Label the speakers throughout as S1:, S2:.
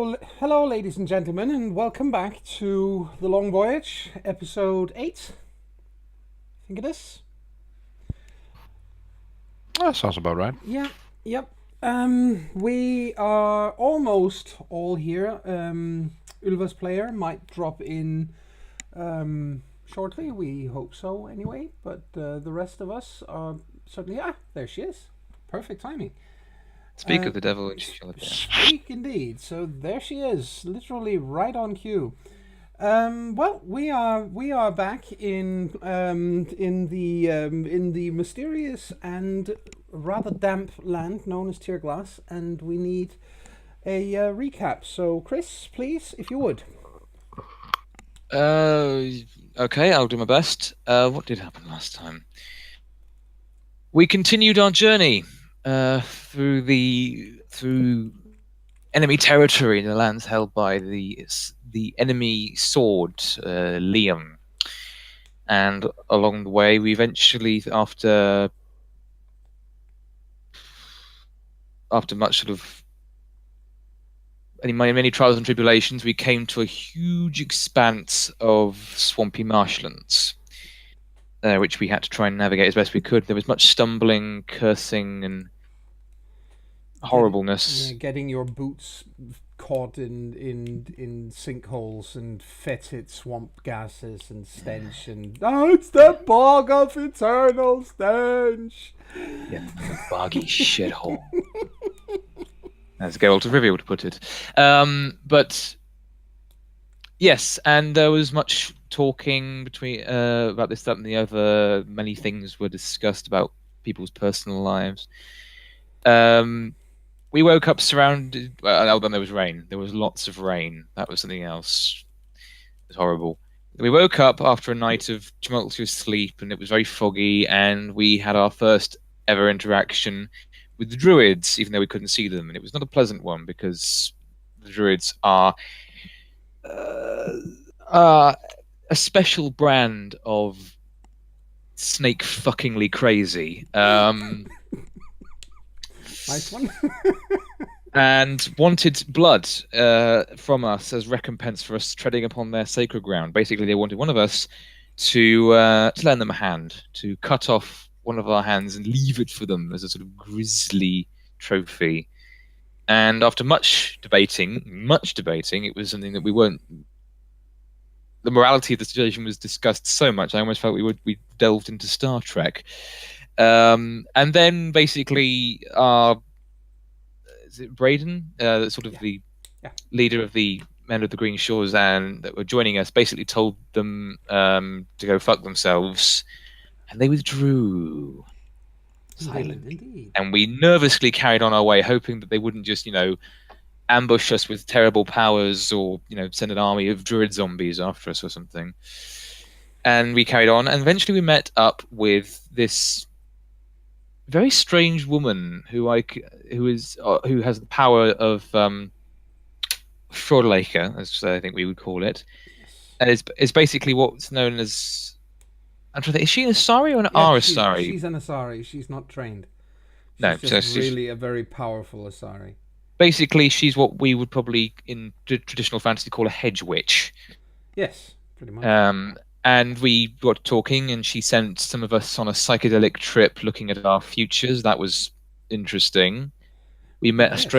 S1: Hello, ladies and gentlemen, and welcome back to the Long Voyage, episode 8. I think it is.
S2: That sounds about right.
S1: Yeah, yep. We are almost all here. Ulva's player might drop in shortly. We hope so, anyway. But the rest of us are certainly. Ah, there she is. Perfect timing.
S2: Speak of the devil and she shall appear.
S1: Speak indeed. So there she is, literally right on cue. Well, we are back in the mysterious and rather damp land known as Tearglass, and we need a recap. So, Chris, please, if you would.
S2: Okay, I'll do my best. What did happen last time? We continued our journey through enemy territory in the lands held by the enemy sword, Liam. And along the way, we eventually, after much sort of many trials and tribulations, we came to a huge expanse of swampy marshlands, which we had to try and navigate as best we could. There was much stumbling, cursing, and horribleness.
S1: Getting your boots caught in sinkholes and fetid swamp gases and stench, and it's the bog of eternal stench.
S2: Yeah, the boggy shithole. As Geralt of Rivia would put it. But yes, and there was much talking between about this, that, and the other. Many things were discussed about people's personal lives. We woke up surrounded. Well, then there was rain. There was lots of rain. That was something else. It was horrible. We woke up after a night of tumultuous sleep, and it was very foggy. And we had our first ever interaction with the druids, even though we couldn't see them, and it was not a pleasant one because the druids are a special brand of snake fuckingly crazy.
S1: Nice one.
S2: And wanted blood from us as recompense for us treading upon their sacred ground. Basically, they wanted one of us to lend them a hand, to cut off one of our hands and leave it for them as a sort of grisly trophy. And after much debating, it was something that we weren't. The morality of the situation was discussed so much. I almost felt we delved into Star Trek. And then basically, is it Braden, sort of the leader of the Men of the Green Shores, and that were joining us, basically told them to go fuck themselves. And they withdrew silently. And we nervously carried on our way, hoping that they wouldn't just, ambush us with terrible powers or, send an army of druid zombies after us or something. And we carried on, and eventually we met up with this very strange woman who has the power of Fraudulaker, as I think we would call it. And it's basically what's known as. I'm trying to think, is she an Asari or an Arasari?
S1: She's an Asari. She's not trained.
S2: She's
S1: really a very powerful Asari.
S2: Basically, she's what we would probably in traditional fantasy call a hedge witch.
S1: Yes, pretty much.
S2: And we got talking, and she sent some of us on a psychedelic trip looking at our futures. That was interesting. We met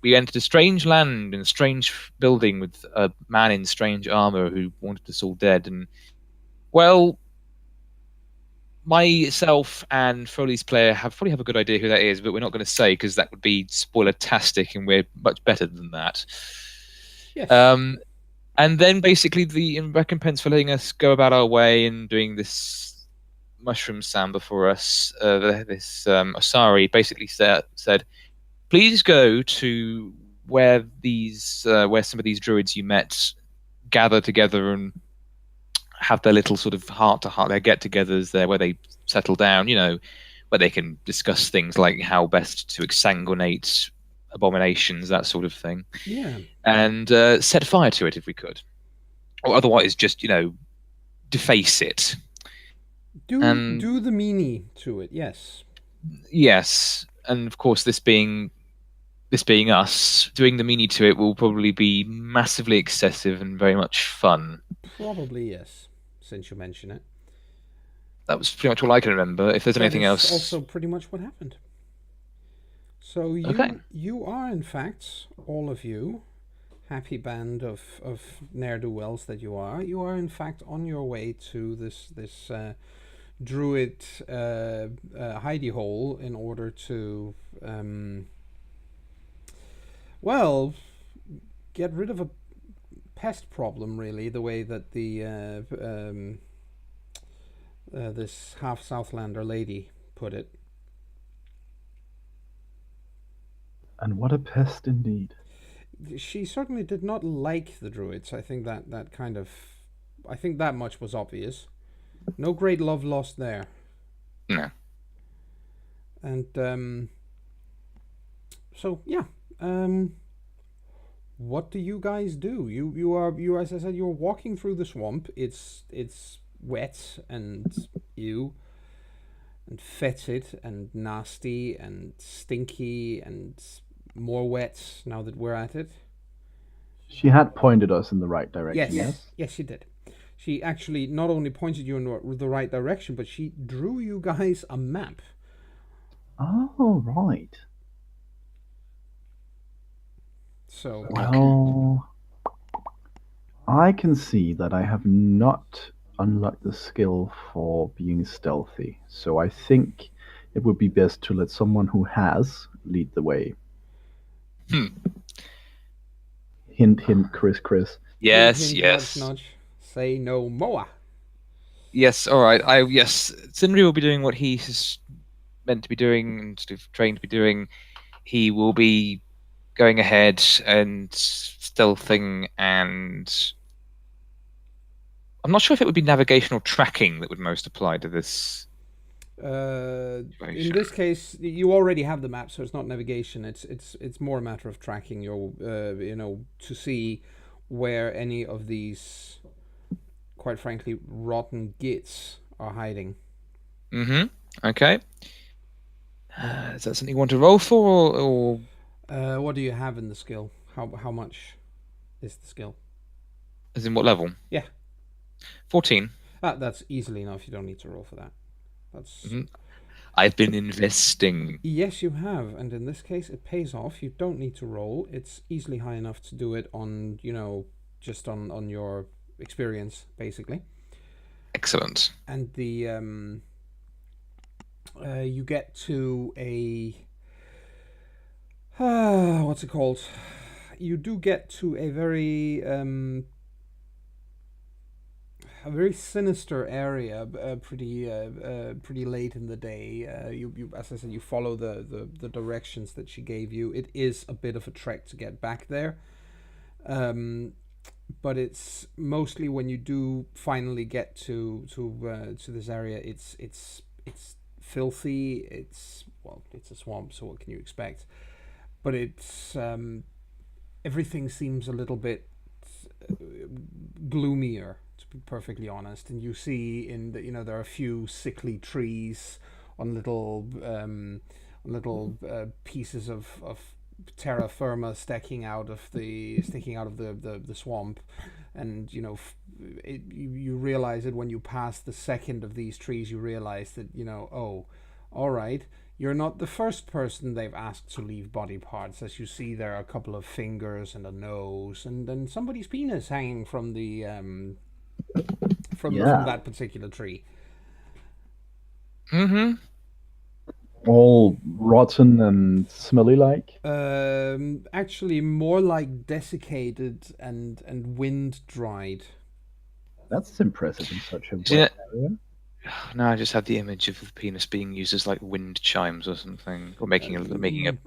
S2: we entered a strange land in a strange building with a man in strange armor who wanted us all dead. And, well, myself and Foley's player probably have a good idea who that is, but we're not going to say because that would be spoiler-tastic, and we're much better than that.
S1: Yes.
S2: And then basically in recompense for letting us go about our way and doing this mushroom samba for us, this Asari basically said, please go to where some of these druids you met gather together and have their little sort of heart-to-heart, their get-togethers there where they settle down, where they can discuss things like how best to exsanguinate abominations, that sort of thing.
S1: Yeah.
S2: And set fire to it if we could. Or otherwise just, deface it.
S1: Do the meanie to it, yes.
S2: Yes. And of course, this being this being us, doing the meanie to it will probably be massively excessive and very much fun.
S1: Probably yes, since you mention it.
S2: That was pretty much all I can remember. If there's
S1: That
S2: anything
S1: is
S2: else,
S1: also pretty much what happened. So
S2: okay.
S1: you are in fact, all of you, happy band of ne'er-do-wells that you are in fact on your way to this druid hidey hole in order to well, get rid of a pest problem, really, the way that the this half Southlander lady put it.
S3: And what a pest indeed.
S1: She certainly did not like the druids. I think that I think that much was obvious. No great love lost there.
S2: No.
S1: And so yeah, what do you guys do? You as I said, you're walking through the swamp. It's wet and and fetid and nasty and stinky and more wet now that we're at it.
S3: She had pointed us in the right direction, yes?
S1: Yes, she did. She actually not only pointed you in the right direction, but she drew you guys a map.
S3: Oh, right.
S1: So,
S3: well, I can see that I have not unlocked the skill for being stealthy, so I think it would be best to let someone who has lead the way. Hint, hint, Chris.
S2: Yes,
S1: hint,
S2: yes.
S1: Nudge. Say no more.
S2: Yes, all right. Yes, Sindri will be doing what he's meant to be doing and sort of trained to be doing. He will be going ahead and stealthing, and I'm not sure if it would be navigation or tracking that would most apply to this.
S1: In this case, you already have the map, so it's not navigation. It's more a matter of tracking your, to see where any of these, quite frankly, rotten gits are hiding.
S2: Mm-hmm. Okay. Is that something you want to roll for, or?
S1: What do you have in the skill? How much is the skill?
S2: As in what level?
S1: Yeah.
S2: 14.
S1: That's easily enough. You don't need to roll for that. That's.
S2: Mm-hmm. I've been investing.
S1: Yes, you have, and in this case, it pays off. You don't need to roll. It's easily high enough to do it on, just on your experience, basically.
S2: Excellent.
S1: And the you get to a what's it called? You do get to a very sinister area, pretty late in the day. You as I said, you follow the directions that she gave you. It is a bit of a trek to get back there, but it's mostly when you do finally get to this area. It's filthy. It's a swamp, so what can you expect? But it's everything seems a little bit gloomier, to be perfectly honest. And you see there are a few sickly trees on little pieces of terra firma sticking out of the swamp, and you realize it when you pass the second of these trees. You realize that oh, all right, you're not the first person they've asked to leave body parts. As you see, there are a couple of fingers and a nose, and then somebody's penis hanging from the from that particular tree.
S2: Mm-hmm.
S3: All rotten and smelly like?
S1: Actually, more like desiccated and wind dried.
S3: That's impressive in such a wet area.
S2: No, I just have the image of the penis being used as like wind chimes or something, or making a.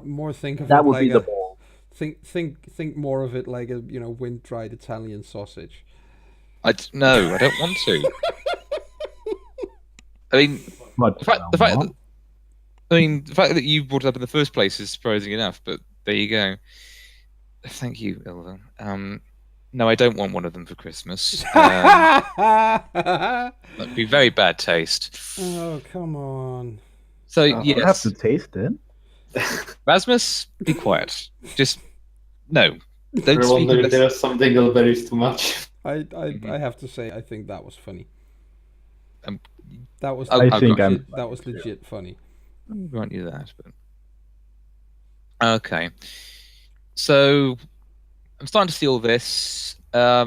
S1: More think of
S3: that
S1: it
S3: would
S1: like
S3: be the ball.
S1: Think more of it like a wind dried Italian sausage.
S2: No, I don't want to. I mean, the fact that you brought it up in the first place is surprising enough. But there you go. Thank you, Ilva. No, I don't want one of them for Christmas. That'd be very bad taste.
S1: Oh, come on.
S2: So
S3: yes, I have to taste it.
S2: Rasmus, be quiet. Just no. Don't
S4: I
S2: speak
S4: wonder if
S2: unless.
S4: there are some dingleberries too much.
S1: I have to say, I think that was funny.
S2: Um,
S1: That was
S2: I'll
S3: I think I'm
S1: legit. That was legit funny.
S2: I'll grant you that. But... Okay. So I'm starting to see all this. Not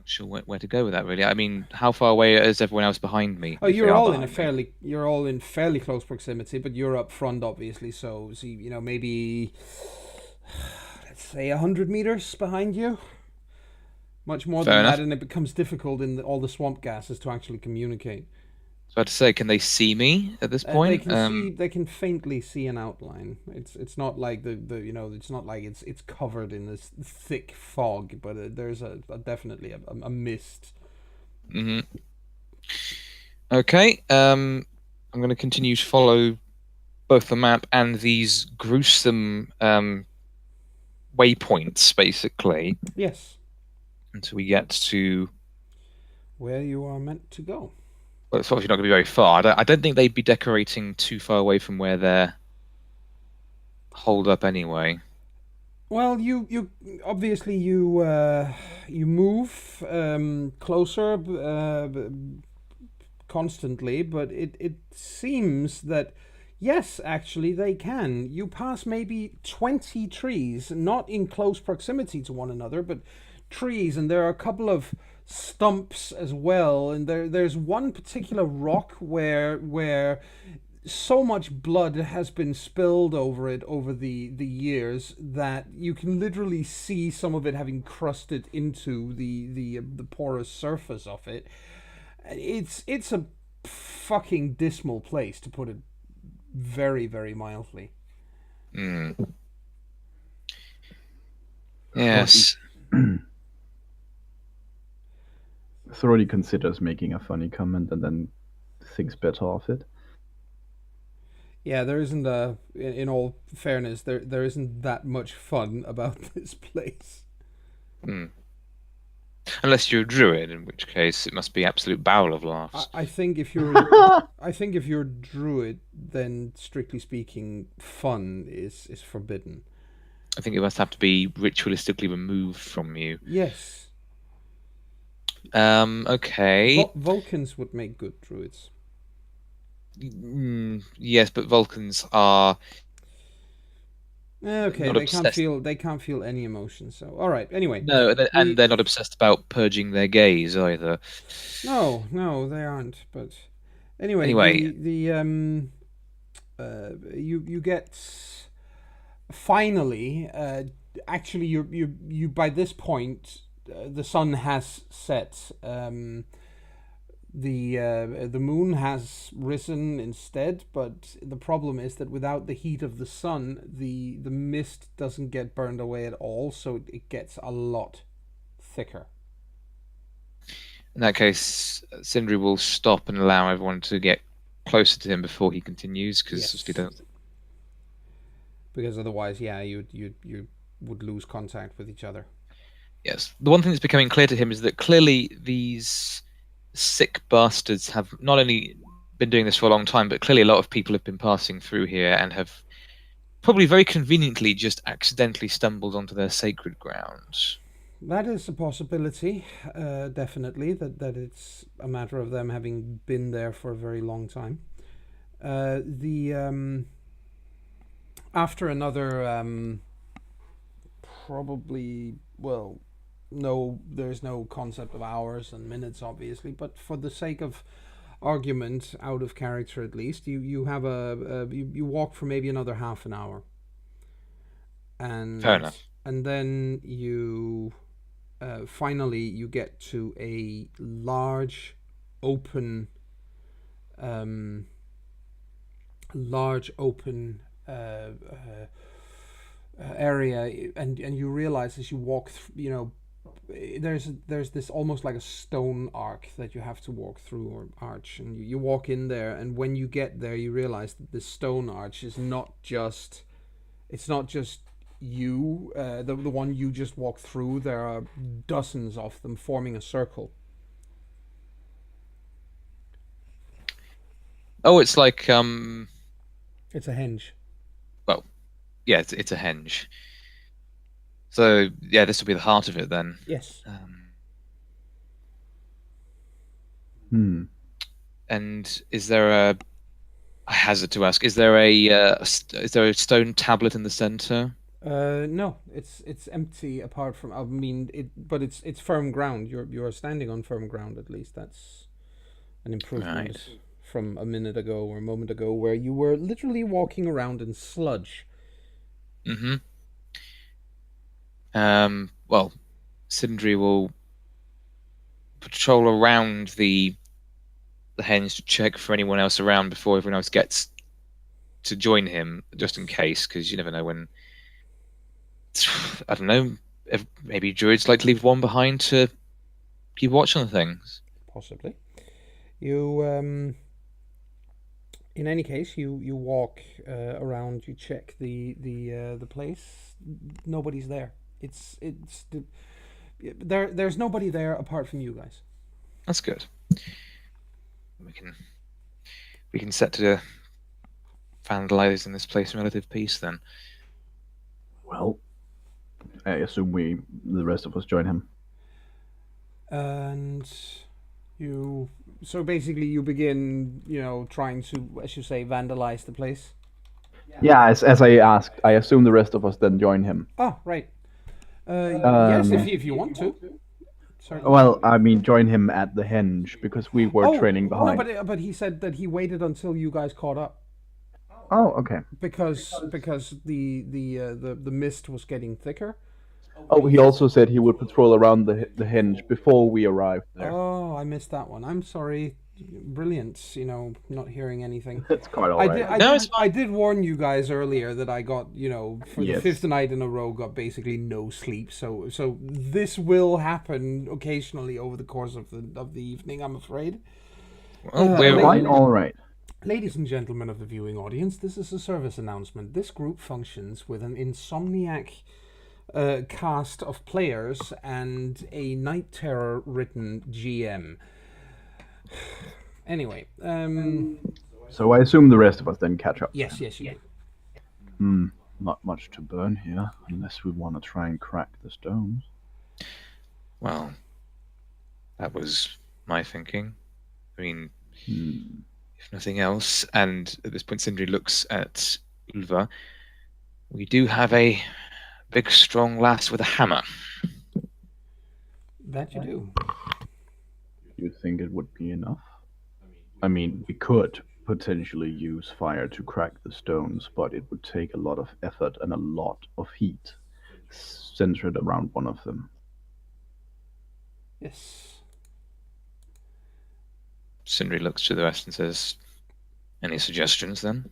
S2: sure where to go with that, really. I mean, how far away is everyone else behind me?
S1: Oh,
S2: if they
S1: you're
S2: are
S1: all in
S2: behind me?
S1: you're all in fairly close proximity, but you're up front, obviously. So, maybe let's say 100 meters behind you. Much more
S2: Fair
S1: than
S2: enough.
S1: that, and it becomes difficult in all the swamp gases to actually communicate.
S2: So I had to say, can they see me at this point?
S1: They can faintly see an outline. It's not like it's not like it's covered in this thick fog, but there's definitely a mist.
S2: hmm Okay. I'm going to continue to follow both the map and these gruesome waypoints, basically,
S1: Yes,
S2: until we get to.
S1: where you are meant to go.
S2: Well, it's obviously not going to be very far. I don't think they'd be decorating too far away from where they're holed up anyway.
S1: Well, you obviously you move closer constantly, but it seems that yes, actually they can. You pass maybe 20 trees, not in close proximity to one another, but trees, and there are a couple of stumps as well, and there's one particular rock where so much blood has been spilled over it over the years that you can literally see some of it having crusted into the porous surface of it. It's a fucking dismal place, to put it very, very mildly.
S2: Mm. Yes.
S3: thoroughly considers making a funny comment and then thinks better of it.
S1: Yeah, there isn't in all fairness, there isn't that much fun about this place.
S2: Mm. Unless you're a druid, in which case it must be absolute barrel of laughs.
S1: I think if you're a druid, then strictly speaking, fun is forbidden.
S2: I think it must have to be ritualistically removed from you.
S1: Yes.
S2: Okay.
S1: Vulcans would make good druids.
S2: Yes, but Vulcans are
S1: Okay,
S2: not obsessed.
S1: they can't feel any emotion. So, all right. Anyway.
S2: No, and they're not obsessed about purging their gaze either.
S1: No, they aren't. But anyway, you get finally. Actually, you by this point, the sun has set. The moon has risen instead, but the problem is that without the heat of the sun, the mist doesn't get burned away at all, so it gets a lot thicker.
S2: In that case, Sindri will stop and allow everyone to get closer to him before he continues,
S1: because otherwise, yeah, you would lose contact with each other.
S2: Yes, the one thing that's becoming clear to him is that clearly these sick bastards have not only been doing this for a long time, but clearly a lot of people have been passing through here and have probably very conveniently just accidentally stumbled onto their sacred grounds.
S1: That is a possibility, definitely, that it's a matter of them having been there for a very long time. After another probably, well, no, there's no concept of hours and minutes, obviously, but for the sake of argument, out of character at least, you have you walk for maybe another half an hour, and
S2: Fair enough.
S1: And then you finally you get to a large open area, and you realize as you walk there's this almost like a stone arc that you have to walk through, or arch, and you walk in there, and when you get there you realize that this stone arch is not just you, the one you just walked through. There are dozens of them forming a circle.
S2: Oh, it's like
S1: It's a henge.
S2: yeah, it's a henge. So yeah, this will be the heart of it then.
S1: Yes.
S2: And is there I hazard to ask, is there a stone tablet in the center?
S1: No, it's empty apart from. I mean, but it's firm ground. You're standing on firm ground at least. That's an improvement
S2: Right.
S1: from a minute ago or a moment ago, where you were literally walking around in sludge.
S2: Mm-hmm. Well, Sindri will patrol around the henge to check for anyone else around before everyone else gets to join him, just in case, because you never know when. I don't know. If maybe druids like to leave one behind to keep watch on things.
S1: Possibly. You in any case, you walk around. You check the place. Nobody's there. There's nobody there apart from you guys.
S2: That's good. We can set to vandalizing this place in relative peace then.
S3: Well, I assume the rest of us join him.
S1: And so basically you begin, trying to, as you say, vandalize the place.
S3: Yeah, as I asked, I assume the rest of us then join him.
S1: Oh, right. Yes, if you want to. Certainly.
S3: Well, I mean, join him at the henge because we were training behind.
S1: No, but he said that he waited until you guys caught up.
S3: Oh, okay.
S1: Because the mist was getting thicker.
S3: Oh, he also said he would patrol around the henge before we arrived there.
S1: Oh, I missed that one. I'm sorry. Brilliant, not hearing anything.
S3: It's quite alright.
S1: I did warn you guys earlier that I got, for the fifth night in a row, got basically no sleep. So this will happen occasionally over the course of the evening, I'm afraid.
S2: We're
S3: quite alright.
S1: Ladies and gentlemen of the viewing audience, this is a service announcement. This group functions with an insomniac cast of players and a night terror written GM. Anyway,
S3: so I assume the rest of us then catch up.
S1: Yes, you do.
S3: Not much to burn here, unless we want to try and crack the stones.
S2: Well, that was my thinking. I mean, if nothing else, and at this point Sindri looks at Ulva, we do have a big, strong lass with a hammer.
S1: That you do.
S3: Do you think it would be enough? I mean, we could potentially use fire to crack the stones, but it would take a lot of effort and a lot of heat centered around one of them.
S1: Yes.
S2: Sindri looks to the rest and says, any suggestions then?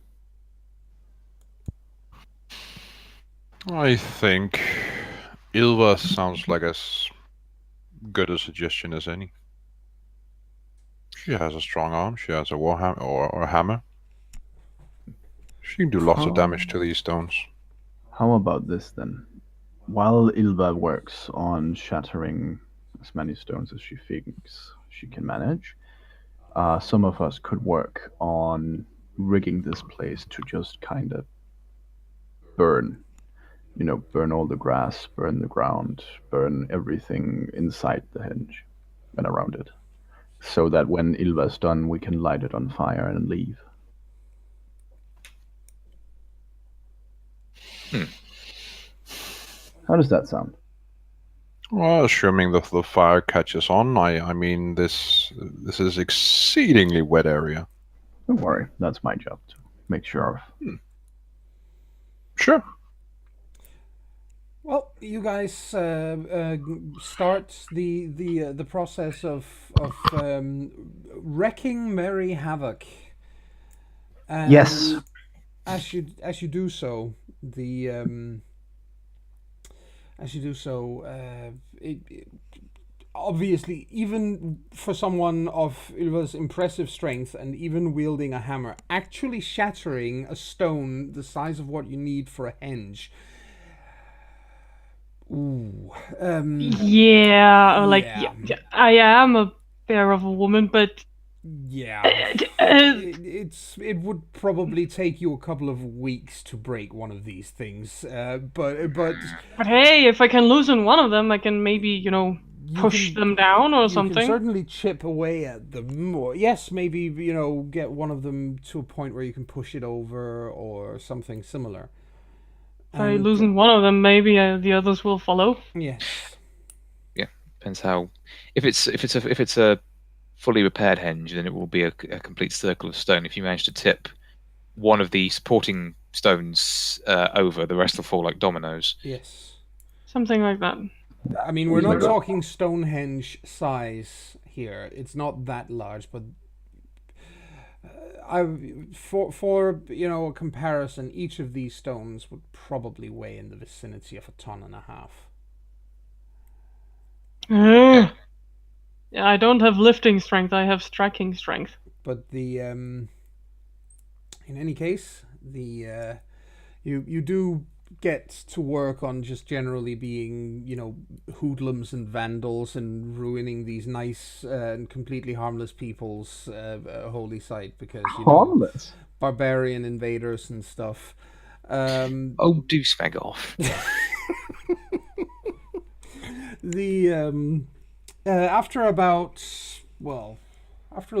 S5: I think Ilva sounds like as good a suggestion as any. She has a strong arm, she has a warhammer or a hammer. She can do lots of damage to these stones.
S3: How about this then? While Ilva works on shattering as many stones as she thinks she can manage, some of us could work on rigging this place to just kind of burn. Burn all the grass, burn the ground, burn everything inside the henge and around it. So that when Ilva's done, we can light it on fire and leave. How does that sound?
S5: Well, assuming that the fire catches on, I mean, this is exceedingly wet area.
S3: Don't worry, that's my job to make sure of.
S5: Sure.
S1: Well, you guys start the process of wrecking merry havoc. And
S3: yes.
S1: As you do so, obviously, even for someone of Ylva's impressive strength and even wielding a hammer, actually shattering a stone the size of what you need for a henge. Ooh.
S6: I am a bear of a woman, but
S1: Yeah,
S6: Uh,
S1: it would probably take you a couple of weeks to break one of these things. But
S6: But hey, if I can loosen one of them, I can maybe,
S1: you
S6: push
S1: can
S6: them down or
S1: you
S6: something.
S1: can certainly chip away at them. Or yes, maybe get one of them to a point where you can push it over or something similar.
S6: If I loosen one of them, maybe the others will follow.
S1: Yes.
S2: Yeah, depends how. If it's a fully repaired henge, then it will be a complete circle of stone. If you manage to tip one of the supporting stones over, the rest will fall like dominoes.
S1: Yes.
S6: Something like that.
S1: I mean, we're not talking Stonehenge size here. It's not that large, but for a comparison, each of these stones would probably weigh in the vicinity of 1.5 tons.
S6: Yeah, I don't have lifting strength. I have striking strength.
S1: But the in any case, the you do get to work on just generally being, hoodlums and vandals and ruining these nice and completely harmless people's holy site because
S3: Harmless?
S1: Barbarian invaders and stuff.
S2: Oh, do spag off.
S1: The after a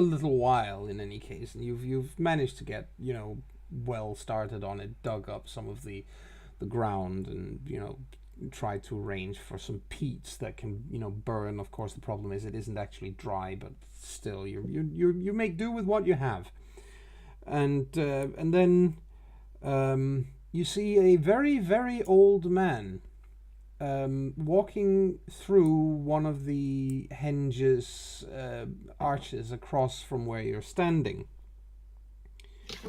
S1: little while, in any case, and you've managed to get well started on it, dug up some of the ground, and try to arrange for some peats that can burn. Of course, the problem is it isn't actually dry, but still, you make do with what you have, and then you see a very, very old man walking through one of the henge's arches across from where you're standing.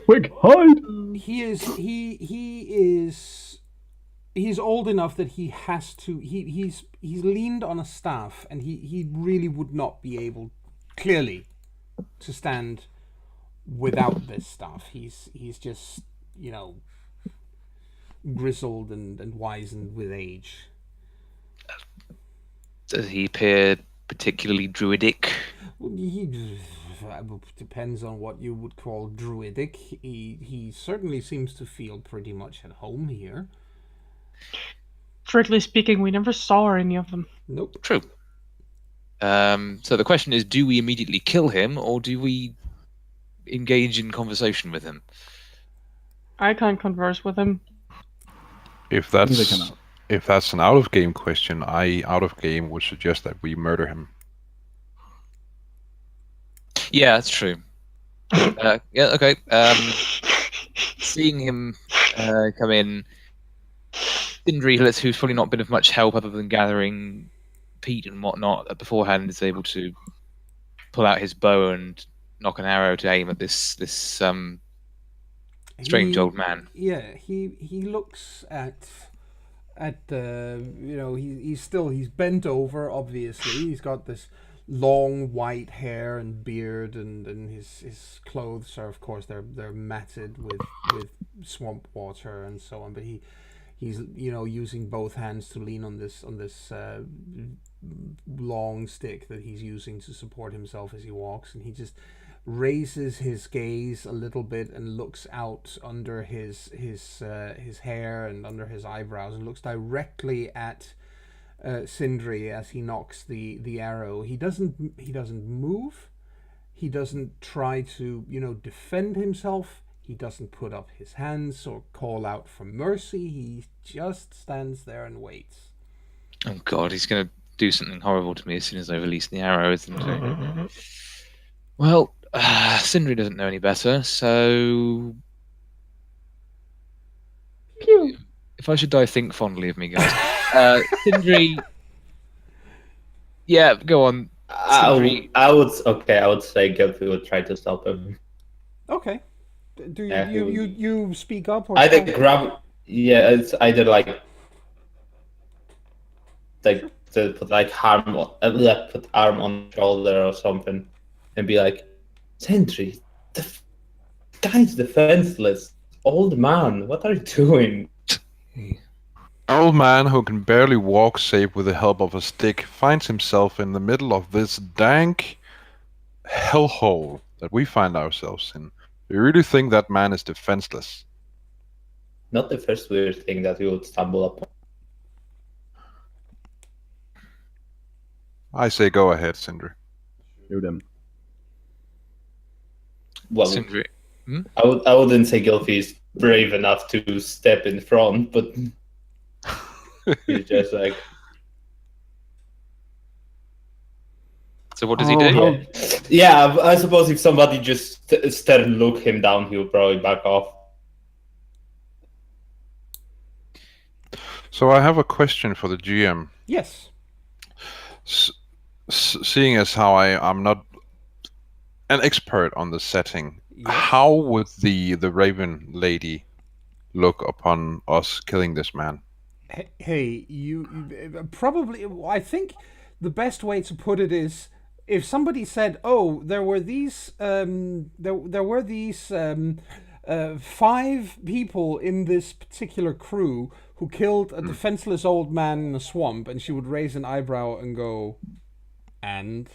S3: Quick, hide!
S1: He's old enough that he has to. He's leaned on a staff, and he really would not be able, clearly, to stand without this staff. He's just grizzled and wizened with age.
S2: Does he appear particularly druidic?
S1: He depends on what you would call druidic. He certainly seems to feel pretty much at home here.
S6: Strictly speaking, we never saw any of them.
S1: Nope.
S2: True. So the question is, do we immediately kill him, or do we engage in conversation with him?
S6: I can't converse with him.
S5: If that's an out-of-game question, I out-of-game would suggest that we murder him.
S2: Yeah, that's true. Yeah, okay. Seeing him come in, Sindri, who's probably not been of much help other than gathering peat and whatnot beforehand, is able to pull out his bow and knock an arrow to aim at this strange old man.
S1: Yeah, he looks at he's bent over. Obviously, he's got this long white hair and beard, and his clothes are, of course, they're matted with swamp water and so on. But he's using both hands to lean on this long stick that he's using to support himself as he walks, and he just raises his gaze a little bit and looks out under his hair and under his eyebrows and looks directly at Sindri as he knocks the arrow. He doesn't move. He doesn't try to defend himself. He doesn't put up his hands or call out for mercy. He just stands there and waits.
S2: Oh God, he's going to do something horrible to me as soon as I release the arrow, isn't he? Well, Sindri doesn't know any better, so if I should die, think fondly of me, guys. Sindri, yeah, go on. Sindri.
S4: I would say Guppy would try to stop him.
S1: Okay. Do you speak up or
S4: either grab? Yeah, it's either to put put arm on shoulder or something, and be like, Sentry, the guy's defenseless. Old man, what are you doing?
S5: Old man who can barely walk save with the help of a stick finds himself in the middle of this dank hellhole that we find ourselves in. Do you really think that man is defenseless?
S4: Not the first weird thing that you would stumble upon.
S5: I say go ahead, Sindri.
S3: Shoot him.
S4: Well,
S2: Sindri.
S4: I wouldn't say Gylfi is brave enough to step in front, but he's just like.
S2: So what does he
S3: Oh,
S2: do?
S3: how-
S4: Yeah, I suppose if somebody just stern look him down, he'll probably back off.
S5: So I have a question for the GM.
S1: Yes.
S5: Seeing as how I'm not an expert on the setting,
S1: Yes.
S5: how would the Raven lady look upon us killing this man?
S1: Hey, you probably. I think the best way to put it is if somebody said, "Oh, there were these 5 people in this particular crew who killed a defenseless old man in a swamp," and she would raise an eyebrow and go, "And."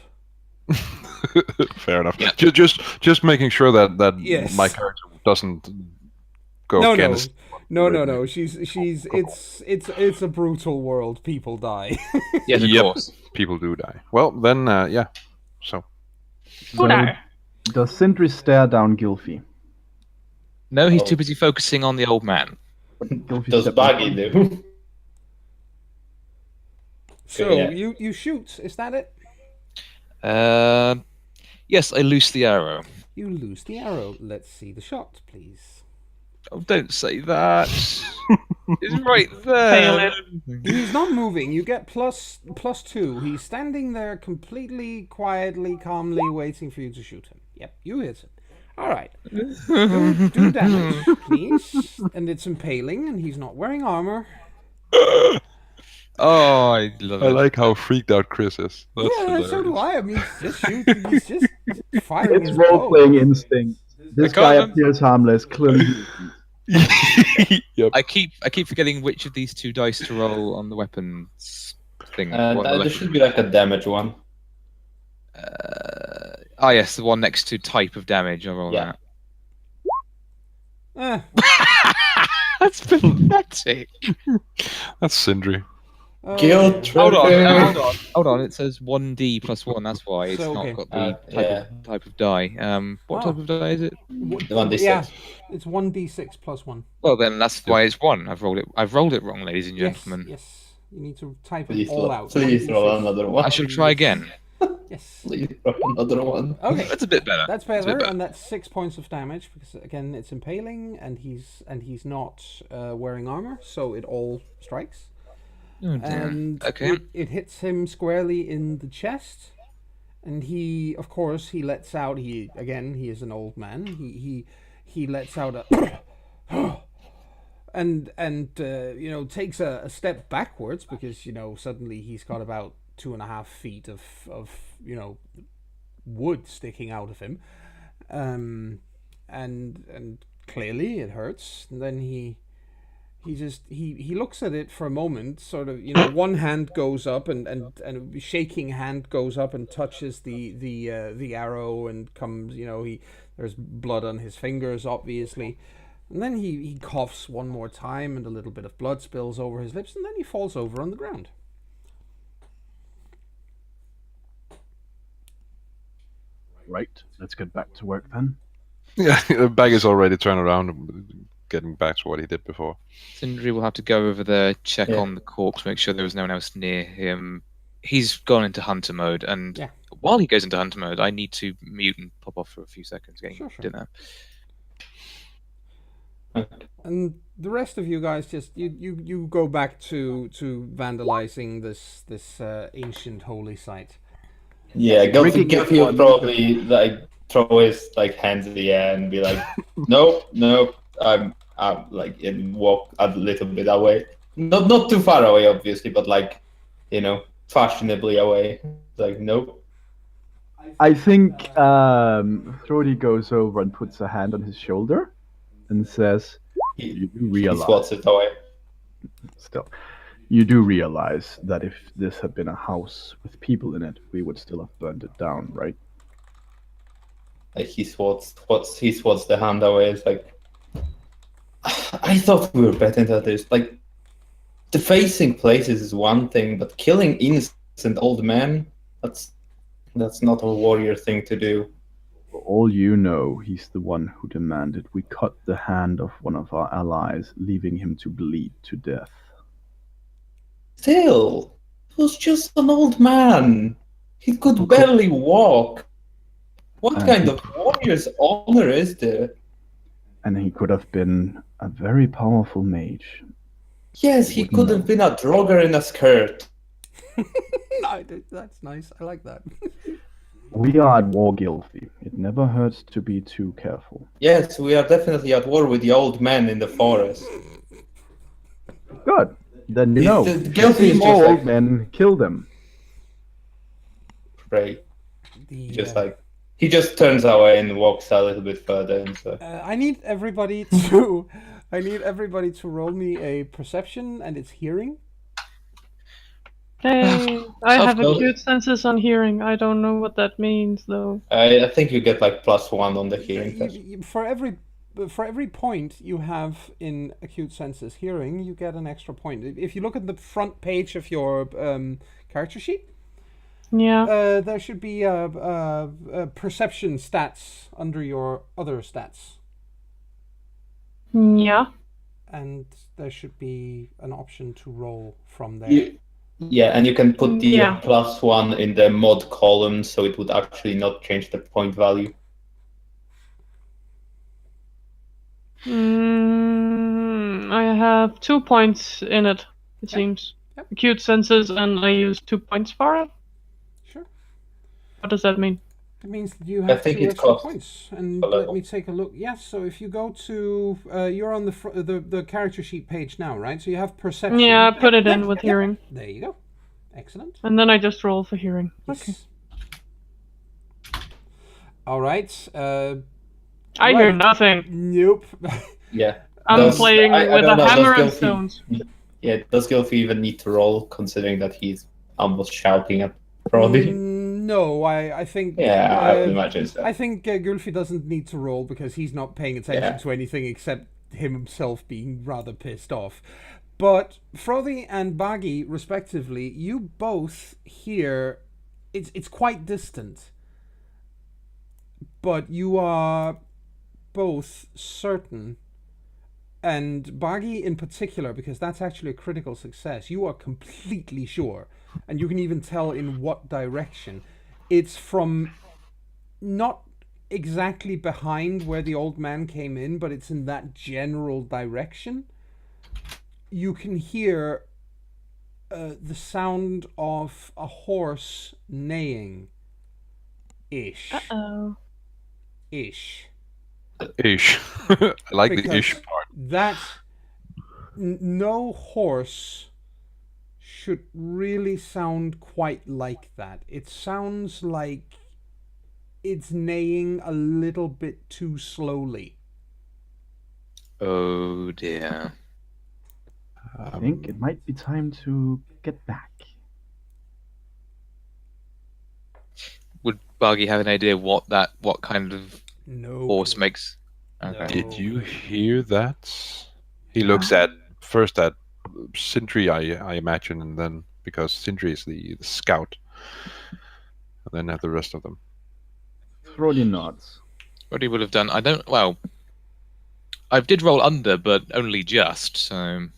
S5: Fair enough.
S2: Yeah.
S5: Just making sure that
S1: Yes.
S5: my character doesn't go
S1: No,
S5: against.
S1: no. She's. It's a brutal world. People die.
S2: Yes, of
S5: Yep.
S2: course.
S5: People do die. Well, then, yeah. So
S3: So,
S6: Gunnar.
S3: does Sindri stare down Gylfi?
S2: No, he's
S4: Oh.
S2: too busy focusing on the old man.
S3: Gylfi
S4: Does
S3: steps
S4: Baggy
S3: in front.
S4: do?
S1: So
S4: Yeah.
S1: you shoot. Is that it?
S2: Yes, I loose the arrow.
S1: You lose the arrow. Let's see the shot, please.
S2: Oh, don't say that. It's right
S6: Fail
S2: there.
S6: it.
S1: He's not moving. You get +2. He's standing there completely, quietly, calmly, waiting for you to shoot him. Yep, you hit him. All right. Do damage, please. And it's impaling, and he's not wearing armor.
S2: Oh, I love
S5: I
S2: it.
S5: like how freaked out Chris is. That's
S1: Yeah, so do
S5: hilarious.
S1: I. I mean, he's just shooting. He's just firing
S3: It's
S1: his bow.
S3: role-playing instinct. This
S2: I
S3: guy
S2: can't-
S3: appears harmless. Clearly,
S5: Yep.
S2: I keep forgetting which of these 2 dice to roll on the weapons thing.
S4: There should be like a damage one.
S2: Yes, the one next to type of damage. I'll roll
S4: Yeah.
S2: that.
S1: Eh,
S2: That's pathetic.
S5: That's Sindri.
S4: Guilt trip.
S2: Hold on. It says 1d plus 1. That's why it's
S1: So,
S2: not
S1: okay.
S2: got the
S4: Yeah.
S2: type of die. What
S1: Oh.
S2: type of die is it?
S4: The 1d6.
S1: Yeah, it's 1d6 plus 1.
S2: Well, then that's why it's 1. I've rolled it wrong, ladies and
S1: Yes,
S2: gentlemen.
S1: yes. You need to type
S4: Please,
S1: it all out.
S4: please roll
S1: 1d6.
S4: another one.
S2: I shall try again.
S1: Yes.
S4: Please roll another one.
S1: Okay.
S2: That's a bit better.
S1: That's
S2: That's a
S1: better,
S2: bit
S1: and that's 6 points of damage because again it's impaling, and he's not wearing armor, so it all strikes.
S2: Oh, dear.
S1: And
S2: Okay.
S1: it hits him squarely in the chest, and he, of course, he lets out. He is an old man. He lets out a and takes a step backwards because suddenly he's got about 2.5 feet of wood sticking out of him, and clearly it hurts. And then he looks at it for a moment, sort of, one hand goes up and a shaking hand goes up and touches the arrow and comes, there's blood on his fingers, obviously. And then he coughs one more time and a little bit of blood spills over his lips, and then he falls over on the ground.
S3: right. Let's get back to work then.
S5: Yeah, the bag is already turned around, getting back to what he did before.
S2: Sindri will have to go over there, check
S4: Yeah.
S2: on the corpse, make sure there was no one else near him. He's gone into hunter mode, and
S1: Yeah.
S2: while he goes into hunter mode, I need to mute and pop off for a few seconds getting
S1: Sure.
S2: dinner.
S1: And the rest of you guys just you go back to vandalizing this ancient holy site.
S4: Yeah,
S3: Ricky gets
S4: Gylfi will
S3: one.
S4: probably like throw his like hands in the air and be like, nope, I'm like, and walk a little bit away. Not too far away, obviously, but like, fashionably away. Like, nope.
S3: I think Thrody goes over and puts a hand on his shoulder and says, "You do
S4: He
S3: realize,
S4: swats it away.
S3: still, you do realize that if this had been a house with people in it, we would still have burned it down, right?"
S1: Sure.
S3: I think Thrody goes over and puts a hand on his shoulder and says, "You do realize that if this had been a house with people in it, we would still have burned it down, right?"
S1: Sure.
S3: Still, you do realize that if this had been a house with people in it, we would still have burned it down, right?
S4: Like he swats the hand away. It's like I thought we were better at this. Like defacing places is one thing, but killing innocent old men, that's not a warrior thing to do.
S3: For all you know, he's the one who demanded we cut the hand of one of our allies, leaving him to bleed to death.
S4: Still, he was just an old man. He could barely walk. What kind of warrior's honor is there?
S3: And he could have been a very powerful mage.
S4: Yes, he could have been a drogger in a skirt.
S1: No, that's nice. I like that.
S3: We are at war, Gilfy. It never hurts to be too careful.
S4: Yes, we are definitely at war with the old men in the forest.
S3: Good. Then you know.
S4: Gilfy is
S3: more
S4: just
S3: old
S4: like,
S3: men, kill them.
S4: Right. He just turns away and walks a little bit further. And so.
S1: I need everybody to roll me a perception, and it's hearing.
S6: Hey, I have acute senses on hearing. I don't know what that means, though.
S4: I think you get like +1 on the hearing test.
S1: For every point you have in acute senses hearing, you get an extra point. If you look at the front page of your character sheet,
S6: yeah,
S1: there should be perception stats under your other stats.
S6: Yeah.
S1: And there should be an option to roll from there.
S4: Yeah, and you can put the +1 in the mod column, so it would actually not change the point value.
S6: I have 2 points in it, it seems. Yep. Acute senses, and I use 2 points for it.
S1: Sure.
S6: What does that mean?
S1: It means that you have 2 extra points. And let me take a look. Yes, so if you go to... you're on the character sheet page now, right? So you have perception.
S6: Yeah, I put it in with hearing.
S1: There you go. Excellent.
S6: And then I just roll for hearing.
S1: Yes.
S6: Okay.
S1: All right.
S6: I hear nothing.
S1: Nope.
S4: Yeah.
S6: I'm playing with a hammer and stones.
S4: Yeah, does Gilfy even need to roll, considering that he's almost shouting at Brody?
S1: No, I think...
S4: Yeah, I would imagine so.
S1: I think Gulfi doesn't need to roll because he's not paying attention to anything except himself being rather pissed off. But Frothy and Baggy, respectively, you both hear... It's quite distant. But you are both certain, and Baggy in particular, because that's actually a critical success, you are completely sure, and you can even tell in what direction. It's from not exactly behind where the old man came in, but it's in that general direction. You can hear the sound of a horse neighing. Ish.
S6: Uh-oh.
S1: Ish.
S5: Ish. I like
S1: Because
S5: the ish part.
S1: That no horse should really sound quite like that. It sounds like it's neighing a little bit too slowly.
S2: Oh dear.
S3: I think it might be time to get back.
S2: Would Bargy have an idea what kind of horse
S1: No.
S2: makes? Okay.
S5: Did you hear that? He looks at first at Sindri, I imagine, and then because Sindri is the scout, and then at the rest of them.
S3: Freudian nods.
S2: What he would have done? I don't. Well, I did roll under, but only just. So I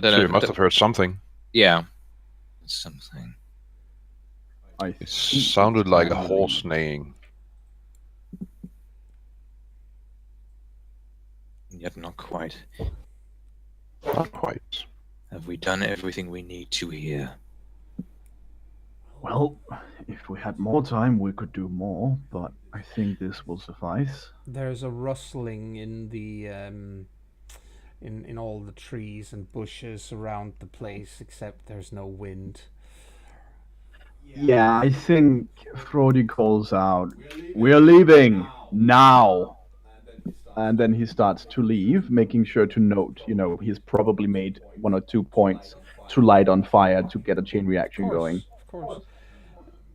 S2: don't know.
S5: So you must have heard something.
S2: Yeah, something.
S5: It sounded like a horse neighing.
S2: Yet not quite.
S5: Not quite.
S2: Have we done everything we need to here?
S3: Well, if we had more time, we could do more, but I think this will suffice.
S1: There's a rustling in the in all the trees and bushes around the place, except there's no wind.
S3: Yeah, I think Frody calls out, "We're leaving now!" And then he starts to leave, making sure to note, he's probably made 1 or 2 points to light on fire to get a chain reaction going.
S1: Of course.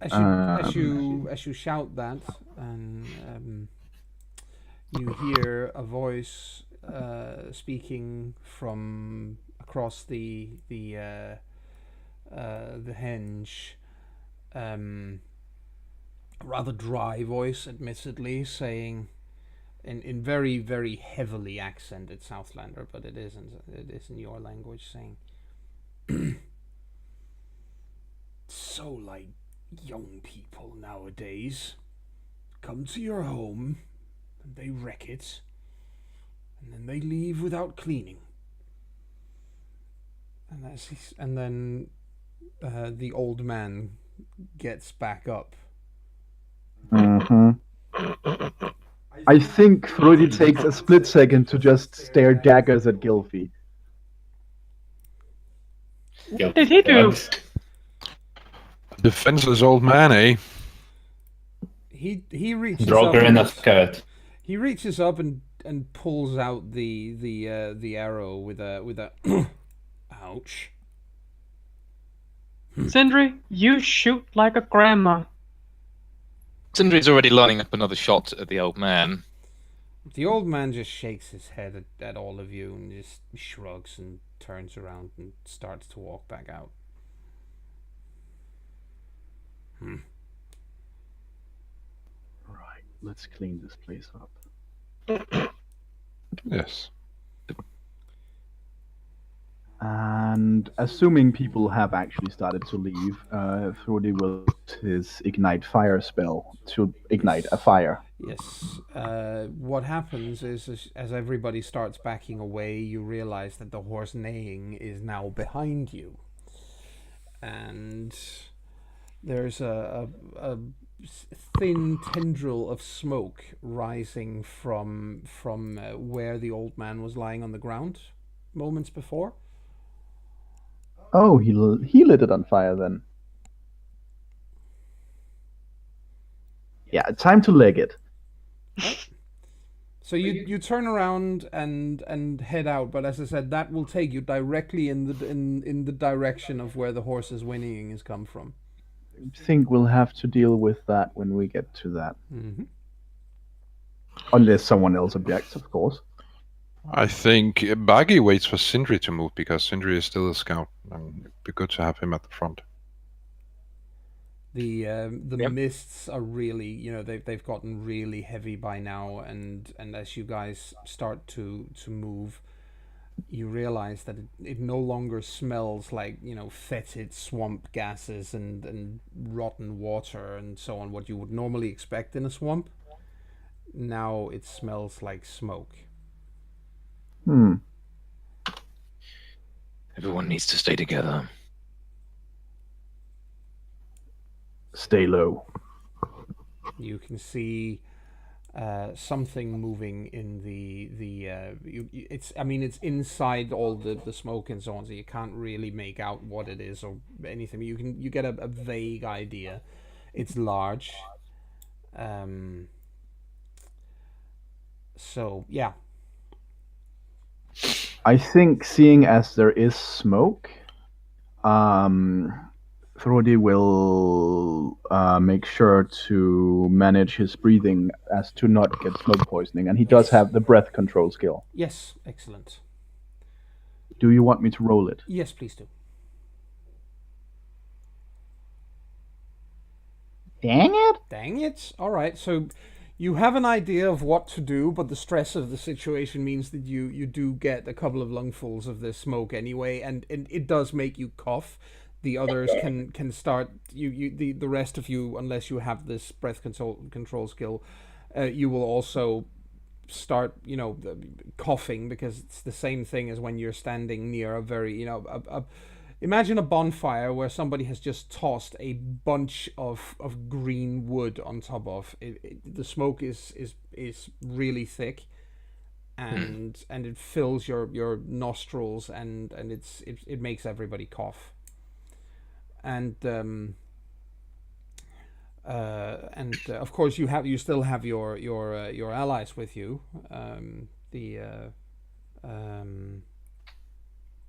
S1: As you shout that, and you hear a voice speaking from across the henge. A rather dry voice, admittedly, saying in very, very heavily accented Southlander, but it isn't. It is in your language, saying, "So like young people nowadays come to your home and they wreck it, and then they leave without cleaning." And then the old man gets back up.
S3: Mm-hmm. I think Fruity takes a split second to just stare daggers at Gilfy.
S6: What did he do?
S5: Defenseless old man, eh?
S1: He reaches
S4: Drug
S1: up.
S4: her in a skirt.
S1: He reaches up and pulls out the arrow with a ouch.
S6: Sindri, you shoot like a grandma.
S2: Sindri's already lining up another shot at the old man.
S1: The old man just shakes his head at all of you and just shrugs and turns around and starts to walk back out.
S3: Right, let's clean this place up.
S5: Yes.
S3: And assuming people have actually started to leave, Fruity will use his ignite fire spell to ignite a fire.
S1: Yes. What happens is, as everybody starts backing away, you realize that the horse neighing is now behind you, and there's a thin tendril of smoke rising from where the old man was lying on the ground moments before.
S3: Oh, he lit it on fire then. Yeah, time to leg it.
S1: Right. So you turn around and head out, but as I said, that will take you directly in the direction of where the horse's whinnying has come from.
S3: I think we'll have to deal with that when we get to that.
S1: Mm-hmm.
S3: Unless someone else objects, of course.
S5: I think Baggy waits for Sindri to move because Sindri is still a scout, and it'd be good to have him at the front.
S1: The mists are really, they've gotten really heavy by now, and as you guys start to move, you realize that it no longer smells like fetid swamp gases and rotten water and so on, what you would normally expect in a swamp. Now it smells like smoke.
S2: Everyone needs to stay together.
S3: Stay low.
S1: You can see something moving in it's inside all the smoke and so on, so you can't really make out what it is or anything. You get a vague idea. It's large. So yeah.
S3: I think, seeing as there is smoke, Frodi will make sure to manage his breathing as to not get smoke poisoning, and he does have the breath control skill.
S1: Yes, excellent.
S3: Do you want me to roll it?
S1: Yes, please do.
S3: Dang it!
S1: Dang it! All right, so you have an idea of what to do, but the stress of the situation means that you do get a couple of lungfuls of this smoke anyway, and it does make you cough. The others can start. The rest of you, unless you have this breath control skill, you will also start coughing, because it's the same thing as when you're standing near a very imagine a bonfire where somebody has just tossed a bunch of green wood on top of it. The smoke is really thick, and it fills your nostrils, and it makes everybody cough. And of course you still have your allies with you.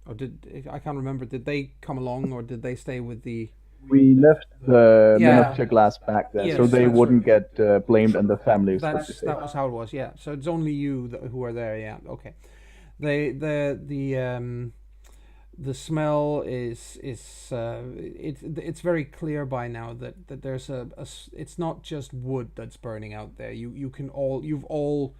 S1: Or I can't remember. Did they come along, or did they stay with the
S3: We left the men
S1: Yeah.
S3: of clear glass back there, so
S1: Yes,
S3: they
S1: that's
S3: wouldn't get blamed and the families would be
S1: That
S3: safe.
S1: was how it was. Yeah. So it's only you who are there. Yeah. Okay. The smell is it's very clear by now that there's it's not just wood that's burning out there. You've all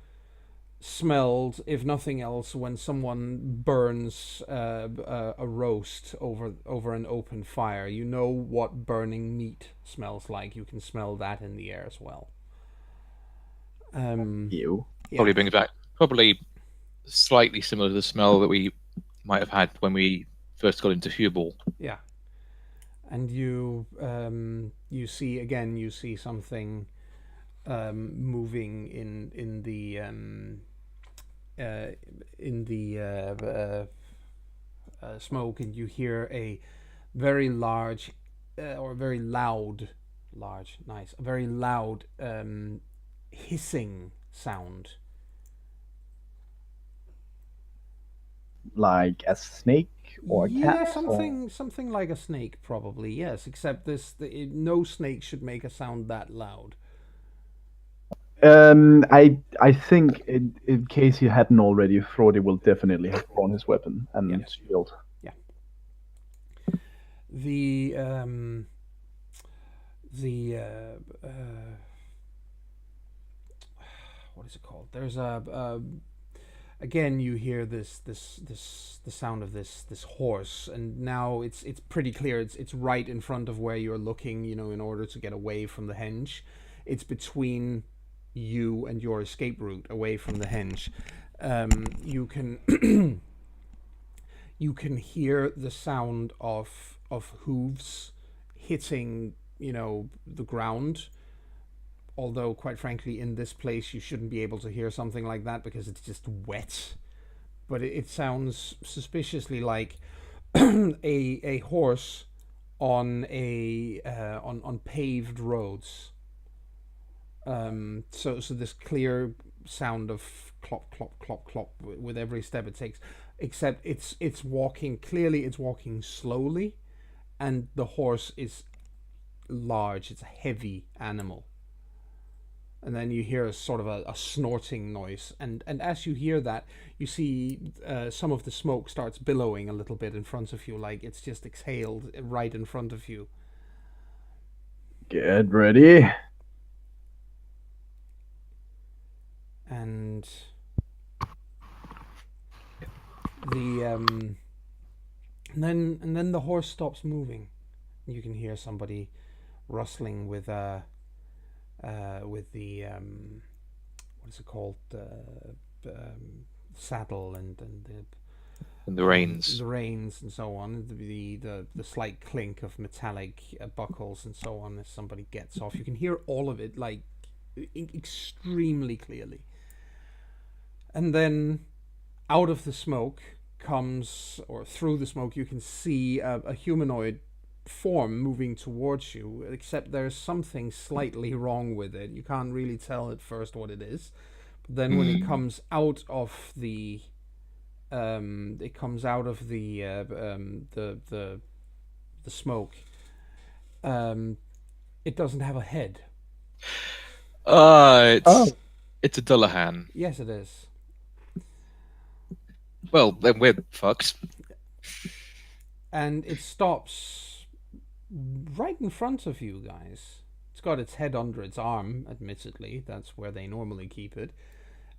S1: smelled, if nothing else, when someone burns a roast over an open fire. You know what burning meat smells like. You can smell that in the air as well.
S3: You.
S2: Probably brings back slightly similar to the smell that we might have had when we first got into Hubal.
S1: Yeah. And you see something moving in the smoke, and you hear a very large or very loud, a very loud hissing sound.
S3: Like a snake or a cat?
S1: Yeah, something like a snake, probably. Yes, except no snake should make a sound that loud.
S3: I think in case he hadn't already, Frody will definitely have drawn his weapon and shield.
S1: Yeah. The what is it called? There's again you hear the sound of this horse, and now it's pretty clear it's right in front of where you're looking, in order to get away from the henge. It's between you and your escape route away from the henge. You can you can hear the sound of hooves hitting the ground. Although, quite frankly, in this place you shouldn't be able to hear something like that because it's just wet. But it sounds suspiciously like a horse on on paved roads. So this clear sound of clop clop clop clop with every step it takes, except it's walking slowly, and the horse is large. It's a heavy animal. And then you hear a sort of a snorting noise, and as you hear that, you see some of the smoke starts billowing a little bit in front of you, like it's just exhaled right in front of you.
S3: Get ready.
S1: And then the horse stops moving. You can hear somebody rustling with the what is it called, saddle and
S2: the reins.
S1: The reins and so on. The slight clink of metallic buckles and so on as somebody gets off. You can hear all of it like extremely clearly. And then out of the smoke comes, or through the smoke, you can see a humanoid form moving towards you, except there's something slightly wrong with it. You can't really tell at first what it is. But then when it comes out of the smoke, it doesn't have a head.
S2: It's a Dullahan.
S1: Yes, it is.
S2: Well, then we're fucked.
S1: And it stops right in front of you guys. It's got its head under its arm, admittedly. That's where they normally keep it.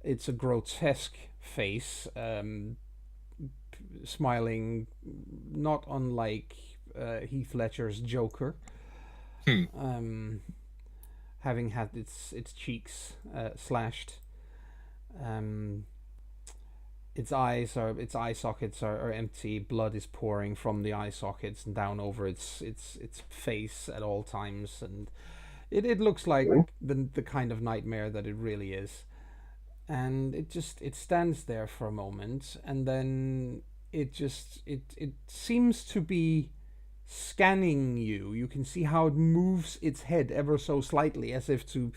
S1: It's a grotesque face, smiling, not unlike Heath Ledger's Joker. Having had its cheeks slashed. Its eye sockets are empty. Blood is pouring from the eye sockets and down over its face at all times, and it looks like the kind of nightmare that it really is. And it stands there for a moment, and then it seems to be scanning you. You can see how it moves its head ever so slightly, as if to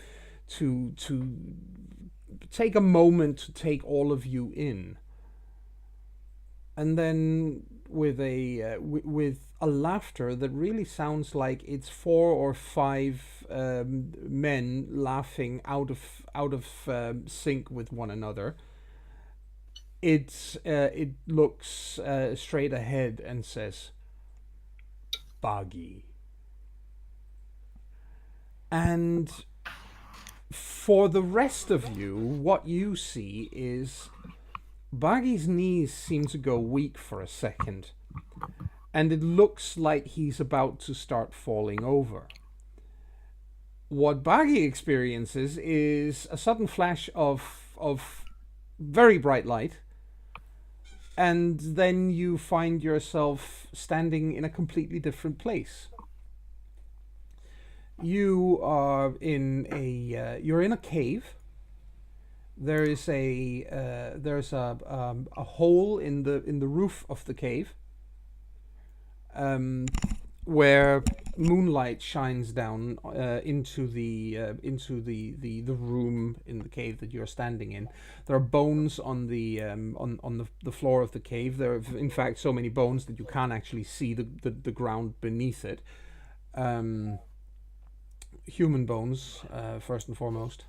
S1: take a moment to take all of you in. And then with a laughter that really sounds like it's 4 or 5 men laughing out of sync with one another. It looks straight ahead and says, "Buggy." And for the rest of you, what you see is Buggy's knees seem to go weak for a second, and it looks like he's about to start falling over. What Buggy experiences is a sudden flash of very bright light, and then you find yourself standing in a completely different place. You are in you're in a cave. There is there's a hole in the roof of the cave, where moonlight shines down into the room in the cave that you're standing in. There are bones on the floor of the cave. There are in fact so many bones that you can't actually see the ground beneath it. Human bones, first and foremost.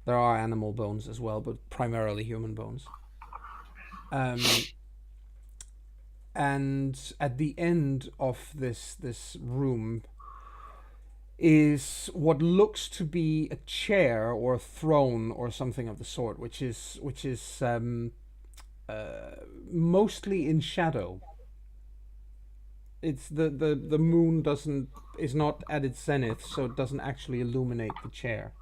S1: There are animal bones as well, but primarily human bones. And at the end of this room is what looks to be a chair or a throne or something of the sort, which is mostly in shadow. It's the moon is not at its zenith, so it doesn't actually illuminate the chair.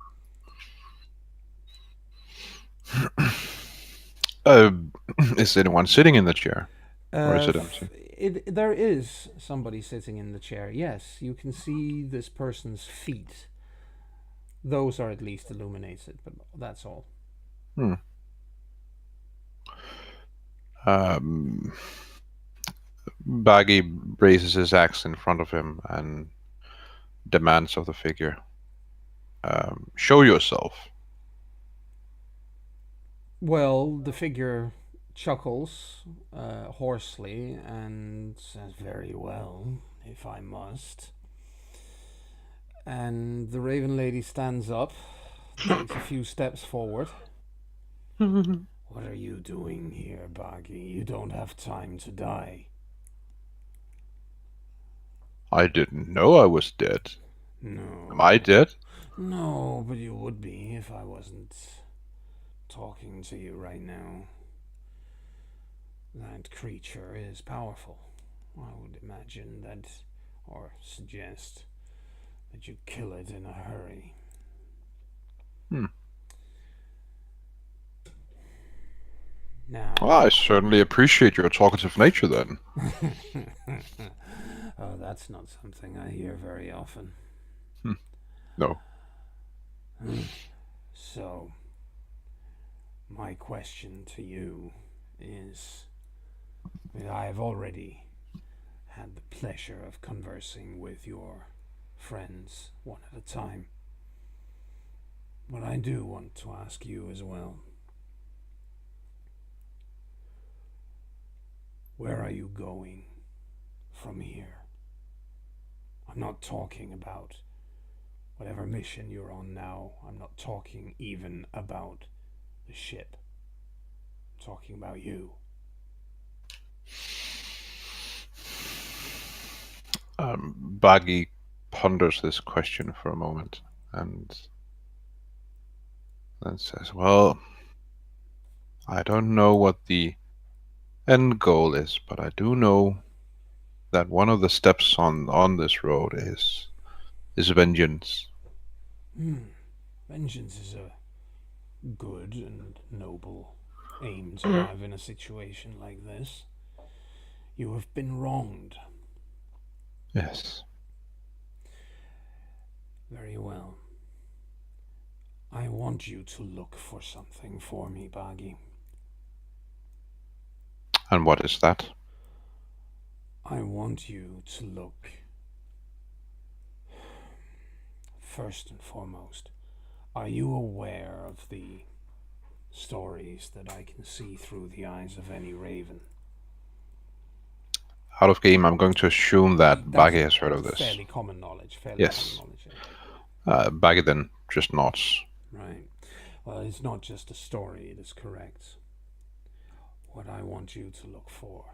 S5: Is anyone sitting in the chair? Or is it empty?
S1: There is somebody sitting in the chair, yes. You can see this person's feet. Those are at least illuminated, but that's all.
S5: Baggy raises his axe in front of him and demands of the figure, show yourself.
S1: Well, the figure chuckles hoarsely and says, "Very well, if I must." And the Raven Lady stands up, takes a few steps forward. "What are you doing here, Buggy? You don't have time to die."
S5: I didn't know I was dead.
S1: "No."
S5: Am I dead?
S1: "No, but you would be if I wasn't talking to you right now. That creature is powerful. I would imagine that, or suggest, that you kill it in a hurry." Now,
S5: Well, I certainly appreciate your talkative nature then.
S1: oh, that's not something I hear very often.
S5: No.
S1: So, my question to you is, I have already had the pleasure of conversing with your friends one at a time, but I do want to ask you as well. Where are you going from here? I'm not talking about whatever mission you're on now. I'm not talking even about the ship. I'm talking about you.
S5: Baggy ponders this question for a moment and then says, well, I don't know what the end goal is, but I do know that one of the steps on this road is vengeance.
S1: Vengeance is a good and noble aim to have in a situation like this. You have been wronged.
S5: Yes.
S1: Very well. I want you to look for something for me, Buggy.
S5: And what is that?
S1: I want you to look, first and foremost, are you aware of the stories that I can see through the eyes of any raven?
S5: out of game, I'm going to assume that Baggy has heard of this.
S1: Fairly common knowledge.
S5: Yes.
S1: Common knowledge, yeah.
S5: Baggy then just nods.
S1: Right. Well, it's not just a story, it is correct. What I want you to look for.